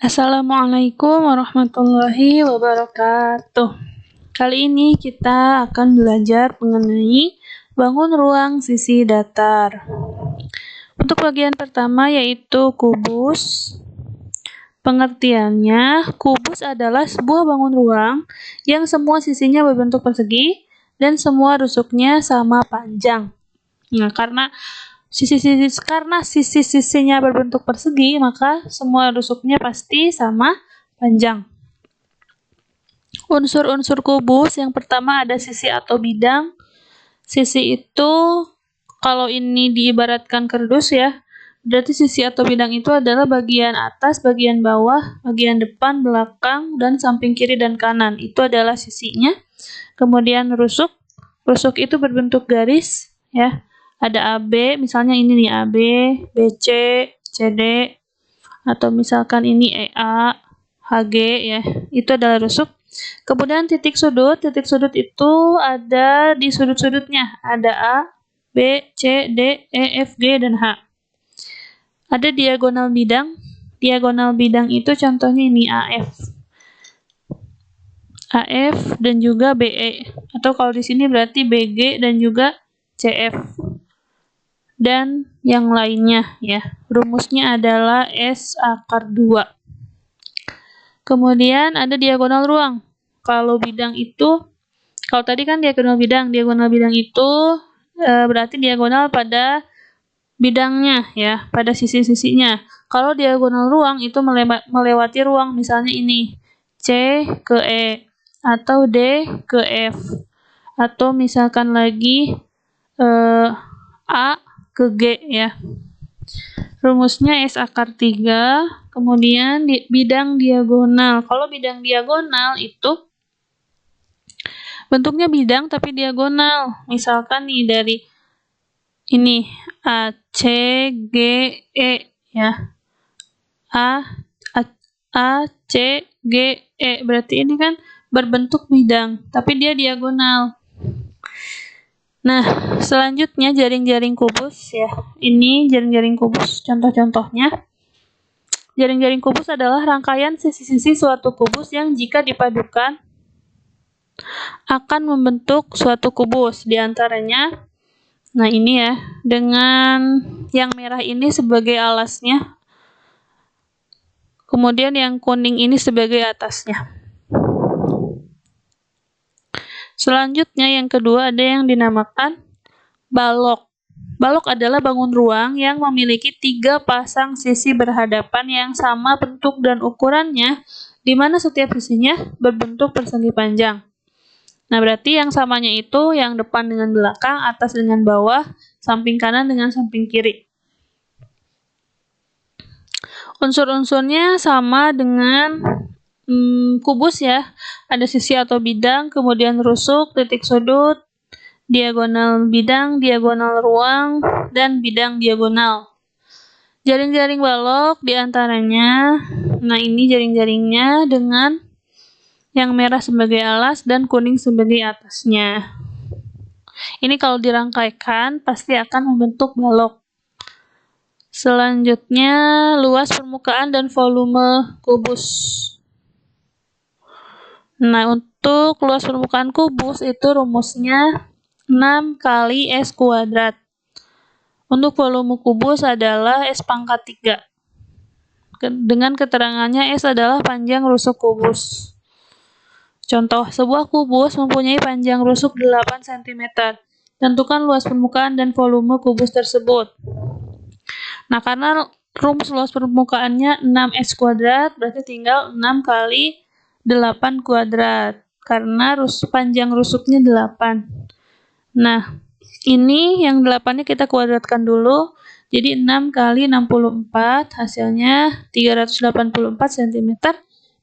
Assalamualaikum warahmatullahi wabarakatuh. Kali ini kita akan belajar mengenai bangun ruang sisi datar. Untuk bagian pertama yaitu kubus. Pengertiannya, kubus adalah sebuah bangun ruang yang semua sisinya berbentuk persegi dan semua rusuknya sama panjang. Nah, karena sisi-sisinya berbentuk persegi, maka semua rusuknya pasti sama panjang. Unsur-unsur kubus yang pertama ada sisi atau bidang. Sisi itu kalau ini diibaratkan kardus ya, berarti sisi atau bidang itu adalah bagian atas, bagian bawah, bagian depan, belakang, dan samping kiri dan kanan. Itu adalah sisinya. Kemudian rusuk. Rusuk itu berbentuk garis ya. Ada AB, misalnya ini nih AB, BC, CD, atau misalkan ini EA, HG ya, itu adalah rusuk. Kemudian titik sudut itu ada di sudut-sudutnya, ada A, B, C, D, E, F, G, dan H. Ada diagonal bidang itu contohnya ini AF. AF dan juga BE, atau kalau di sini berarti BG dan juga CF. Dan yang lainnya ya. Rumusnya adalah S⁻². Kemudian ada diagonal ruang. Kalau tadi kan diagonal bidang itu berarti diagonal pada bidangnya ya, pada sisi-sisinya. Kalau diagonal ruang itu melewati ruang, misalnya ini C ke E atau D ke F, atau misalkan lagi A ke G ya. Rumusnya S⁻3. Kemudian bidang diagonal. Kalau bidang diagonal itu bentuknya bidang tapi diagonal. Misalkan nih dari ini AC, G, E ya. A, C, G, E. Berarti ini kan berbentuk bidang, tapi dia diagonal. Nah, selanjutnya jaring-jaring kubus ya. Ini jaring-jaring kubus, contoh-contohnya. Jaring-jaring kubus adalah rangkaian sisi-sisi suatu kubus yang jika dipadukan akan membentuk suatu kubus. Di antaranya, nah ini ya, dengan yang merah ini sebagai alasnya, kemudian yang kuning ini sebagai atasnya. Selanjutnya yang kedua ada yang dinamakan balok. Balok adalah bangun ruang yang memiliki 3 pasang sisi berhadapan yang sama bentuk dan ukurannya, di mana setiap sisinya berbentuk persegi panjang. Nah, berarti yang samanya itu yang depan dengan belakang, atas dengan bawah, samping kanan dengan samping kiri. Unsur-unsurnya sama dengan kubus ya, ada sisi atau bidang, kemudian rusuk, titik sudut, diagonal bidang, diagonal ruang, dan bidang diagonal. Jaring-jaring balok diantaranya, nah ini jaring-jaringnya dengan yang merah sebagai alas dan kuning sebagai atasnya. Ini kalau dirangkaikan pasti akan membentuk balok. Selanjutnya luas permukaan dan volume kubus. Nah, untuk luas permukaan kubus itu rumusnya 6 kali S². Untuk volume kubus adalah S⁻3. Dengan keterangannya S adalah panjang rusuk kubus. Contoh, sebuah kubus mempunyai panjang rusuk 8 cm. Tentukan luas permukaan dan volume kubus tersebut. Nah, karena rumus luas permukaannya 6S², berarti tinggal 6 kali 8 kuadrat, karena panjang rusuknya 8. Nah, ini yang 8-nya kita kuadratkan dulu, jadi 6 kali 64, hasilnya 384 cm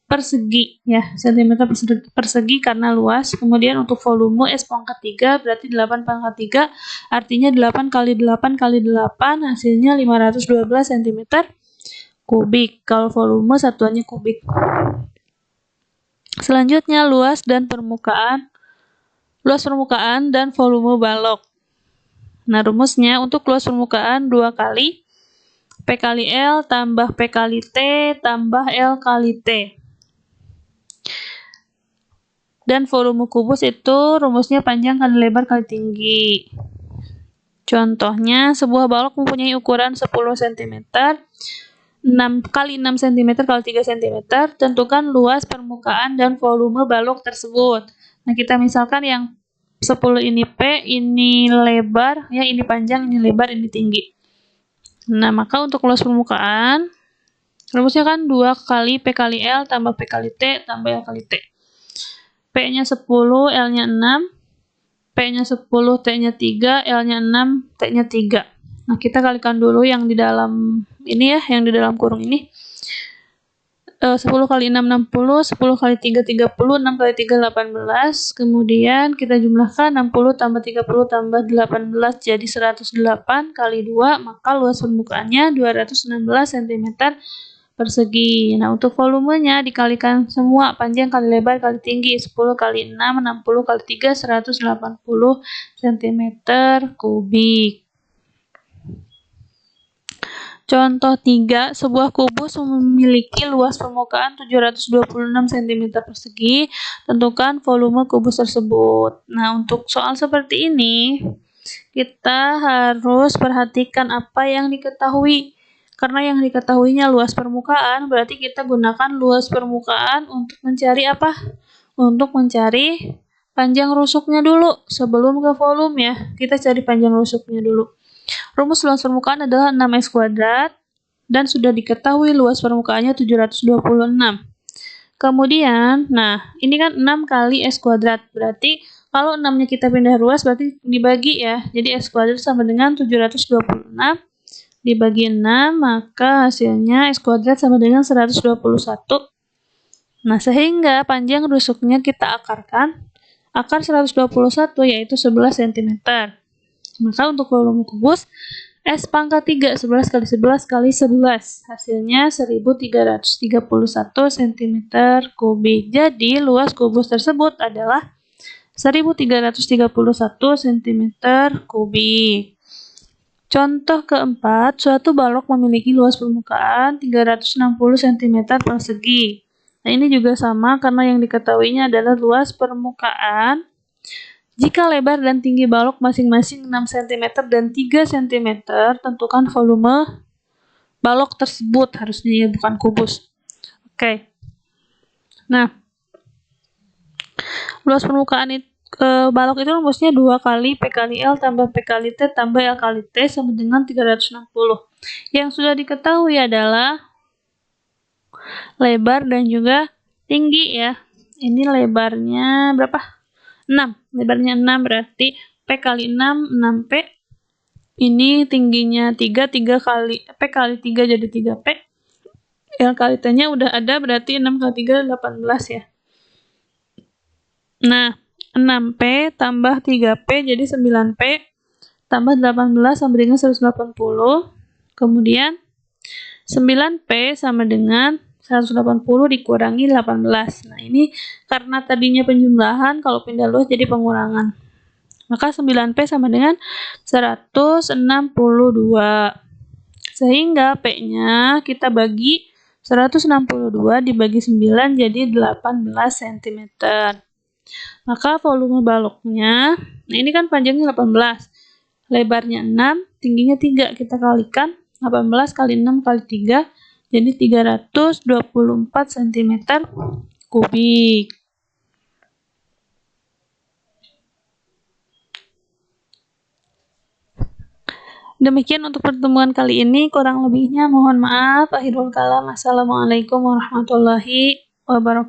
persegi ya, cm persegi karena luas. Kemudian untuk volume S⁻3 berarti 8/3, artinya 8 kali 8 kali 8, hasilnya 512 cm kubik. Kalau volume satuannya kubik. Selanjutnya luas permukaan dan volume balok. Nah, rumusnya untuk luas permukaan 2 kali P kali L tambah P kali T tambah L kali T. Dan volume kubus itu rumusnya panjang kali lebar kali tinggi. Contohnya, sebuah balok mempunyai ukuran 10 cm, 6 kali 6 cm kali 3 cm, tentukan luas permukaan dan volume balok tersebut. Nah, kita misalkan yang 10 ini P, ini lebar, ya ini panjang, ini lebar, ini tinggi. Nah, maka untuk luas permukaan, rumusnya kan 2 kali P kali L tambah P kali T tambah L kali T. P-nya 10, L-nya 6, P-nya 10, T-nya 3, L-nya 6, T-nya 3. Nah, kita kalikan dulu yang di dalam ini ya, yang di dalam kurung ini. 10 kali 6, 60, 10 kali 3, 30, 6 kali 3, 18. Kemudian kita jumlahkan 60 tambah 30 tambah 18 jadi 108 kali 2, maka luas permukaannya 216 cm persegi. Nah, untuk volumenya dikalikan semua, panjang kali lebar kali tinggi, 10 kali 6, 60 kali 3, 180 cm kubik. Contoh 3, sebuah kubus memiliki luas permukaan 726 cm persegi, tentukan volume kubus tersebut. Nah, untuk soal seperti ini, kita harus perhatikan apa yang diketahui. Karena yang diketahuinya luas permukaan, berarti kita gunakan luas permukaan untuk mencari apa? Untuk mencari panjang rusuknya dulu, sebelum ke volume ya. Kita cari panjang rusuknya dulu. Rumus luas permukaan adalah 6x kuadrat, dan sudah diketahui luas permukaannya 726. Kemudian, nah, ini kan 6 kali x kuadrat, berarti kalau 6-nya kita pindah ruas, berarti dibagi ya. Jadi x kuadrat sama dengan 726 dibagi 6, maka hasilnya x kuadrat sama dengan 121. Nah, sehingga panjang rusuknya kita akarkan. Akar 121 yaitu 11 cm. Maka untuk volume kubus, S pangkat 3, 11 kali 11 kali 11. Hasilnya 1331 cm kubik. Jadi, luas kubus tersebut adalah 1331 cm kubik. Contoh keempat, suatu balok memiliki luas permukaan 360 cm persegi. Nah, ini juga sama karena yang diketahuinya adalah luas permukaan. Jika lebar dan tinggi balok masing-masing 6 cm dan 3 cm, tentukan volume balok tersebut, harusnya ya, bukan kubus. Oke. Nah, luas permukaan balok itu rumusnya 2 kali P kali L tambah P kali T tambah L kali T sama dengan 360. Yang sudah diketahui adalah lebar dan juga tinggi ya. Ini lebarnya berapa? 6. Lebarnya 6 berarti P kali 6, 6P. Ini tingginya 3, 3 kali P kali 3 jadi 3P. L kali T-nya udah ada, berarti 6 kali 3, 18 ya. Nah, 6P tambah 3P jadi 9P, tambah 18 sama dengan 180. Kemudian 9P sama dengan 180 dikurangi 18. Nah, ini karena tadinya penjumlahan, kalau pindah luas jadi pengurangan. Maka 9P sama dengan 162. Sehingga P-nya kita bagi 162 dibagi 9 jadi 18 cm. Maka volume baloknya, nah ini kan panjangnya 18, lebarnya 6, tingginya 3, kita kalikan 18 kali 6 kali 3, jadi 324 cm kubik. Demikian untuk pertemuan kali ini, kurang lebihnya mohon maaf. Akhirul kalam, assalamualaikum warahmatullahi wabarakatuh.